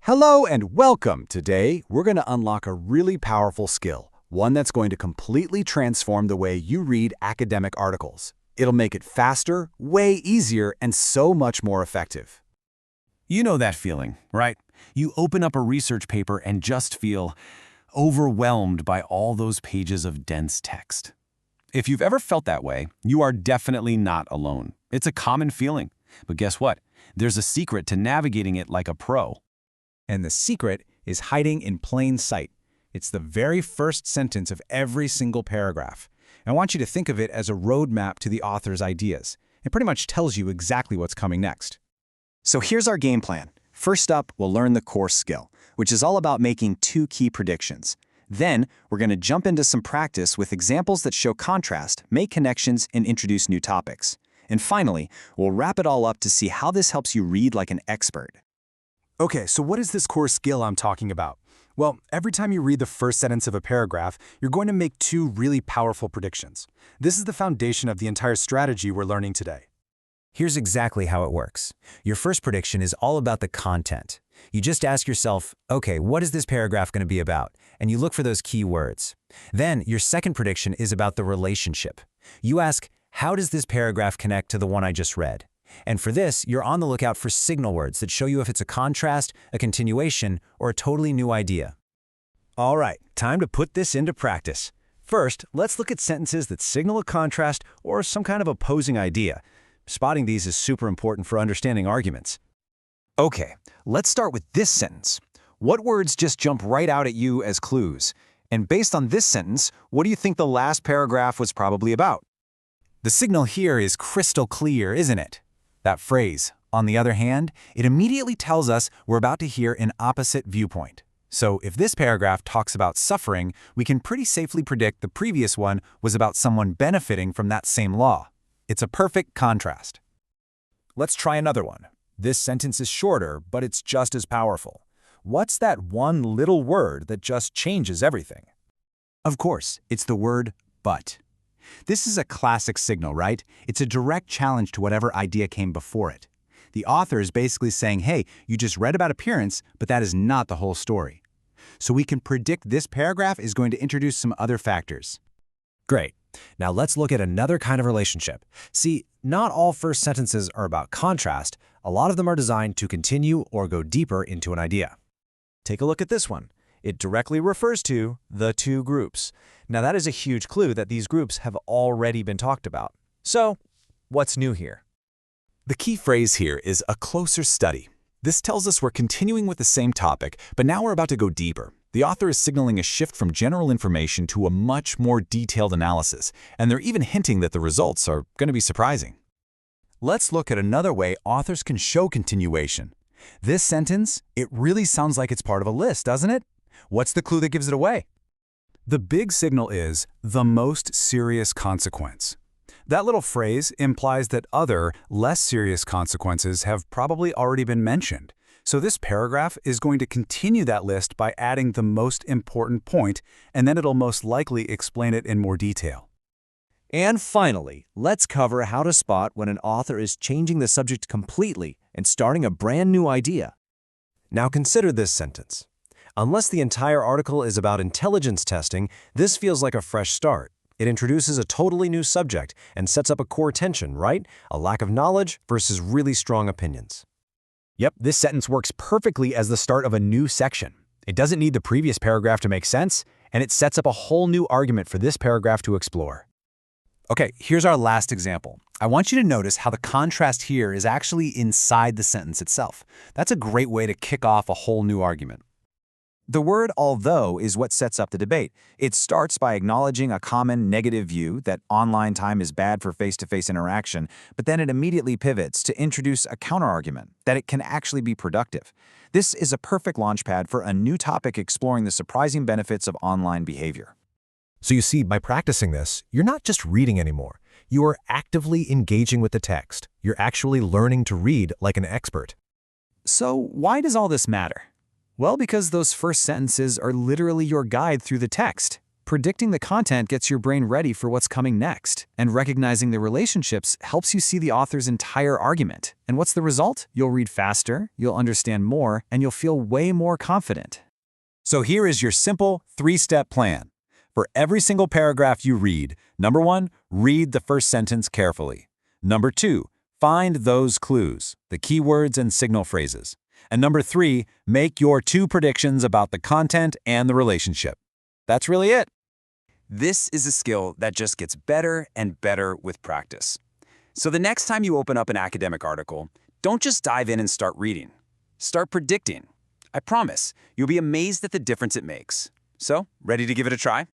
Hello and welcome. Today, we're going to unlock a really powerful skill, one that's going to completely transform the way you read academic articles. It'll make it faster, way easier, and so much more effective. You know that feeling, right? You open up a research paper and just feel overwhelmed by all those pages of dense text. If you've ever felt that way, you are definitely not alone. It's a common feeling. But guess what? There's a secret to navigating it like a pro. And the secret is hiding in plain sight. It's the very first sentence of every single paragraph. And I want you to think of it as a roadmap to the author's ideas. It pretty much tells you exactly what's coming next. So here's our game plan. First up, we'll learn the core skill, which is all about making two key predictions. Then, we're going to jump into some practice with examples that show contrast, make connections, and introduce new topics. And finally, we'll wrap it all up to see how this helps you read like an expert. Okay, so what is this core skill I'm talking about? Well, every time you read the first sentence of a paragraph, you're going to make two really powerful predictions. This is the foundation of the entire strategy we're learning today. Here's exactly how it works. Your first prediction is all about the content. You just ask yourself, okay, what is this paragraph going to be about? And you look for those key words. Then, your second prediction is about the relationship. You ask, how does this paragraph connect to the one I just read? And for this, you're on the lookout for signal words that show you if it's a contrast, a continuation, or a totally new idea. All right, time to put this into practice. First, let's look at sentences that signal a contrast or some kind of opposing idea. Spotting these is super important for understanding arguments. Okay, let's start with this sentence. What words just jump right out at you as clues? And based on this sentence, what do you think the last paragraph was probably about? The signal here is crystal clear, isn't it? That phrase, on the other hand, it immediately tells us we're about to hear an opposite viewpoint. So if this paragraph talks about suffering, we can pretty safely predict the previous one was about someone benefiting from that same law. It's a perfect contrast. Let's try another one. This sentence is shorter, but it's just as powerful. What's that one little word that just changes everything? Of course, it's the word but. This is a classic signal, right? It's a direct challenge to whatever idea came before it. The author is basically saying, hey, you just read about appearance, but that is not the whole story. So we can predict this paragraph is going to introduce some other factors. Great. Now let's look at another kind of relationship. See, not all first sentences are about contrast. A lot of them are designed to continue or go deeper into an idea. Take a look at this one. It directly refers to the two groups. Now that is a huge clue that these groups have already been talked about. So, what's new here? The key phrase here is a closer study. This tells us we're continuing with the same topic, but now we're about to go deeper. The author is signaling a shift from general information to a much more detailed analysis, and they're even hinting that the results are going to be surprising. Let's look at another way authors can show continuation. This sentence, it really sounds like it's part of a list, doesn't it? What's the clue that gives it away? The big signal is the most serious consequence. That little phrase implies that other, less serious consequences have probably already been mentioned. So this paragraph is going to continue that list by adding the most important point, and then it'll most likely explain it in more detail. And finally, let's cover how to spot when an author is changing the subject completely and starting a brand new idea. Now consider this sentence. Unless the entire article is about intelligence testing, this feels like a fresh start. It introduces a totally new subject and sets up a core tension, right? A lack of knowledge versus really strong opinions. Yep, this sentence works perfectly as the start of a new section. It doesn't need the previous paragraph to make sense, and it sets up a whole new argument for this paragraph to explore. Okay, here's our last example. I want you to notice how the contrast here is actually inside the sentence itself. That's a great way to kick off a whole new argument. The word although is what sets up the debate. It starts by acknowledging a common negative view that online time is bad for face-to-face interaction, but then it immediately pivots to introduce a counterargument that it can actually be productive. This is a perfect launchpad for a new topic exploring the surprising benefits of online behavior. So you see, by practicing this, you're not just reading anymore. You are actively engaging with the text. You're actually learning to read like an expert. So why does all this matter? Well, because those first sentences are literally your guide through the text. Predicting the content gets your brain ready for what's coming next, and recognizing the relationships helps you see the author's entire argument. And what's the result? You'll read faster, you'll understand more, and you'll feel way more confident. So here is your simple 3-step plan. For every single paragraph you read, number 1, read the first sentence carefully. Number 2, find those clues, the keywords and signal phrases. And number 3, make your 2 predictions about the content and the relationship. That's really it. This is a skill that just gets better and better with practice. So the next time you open up an academic article, don't just dive in and start reading. Start predicting. I promise, you'll be amazed at the difference it makes. So, ready to give it a try?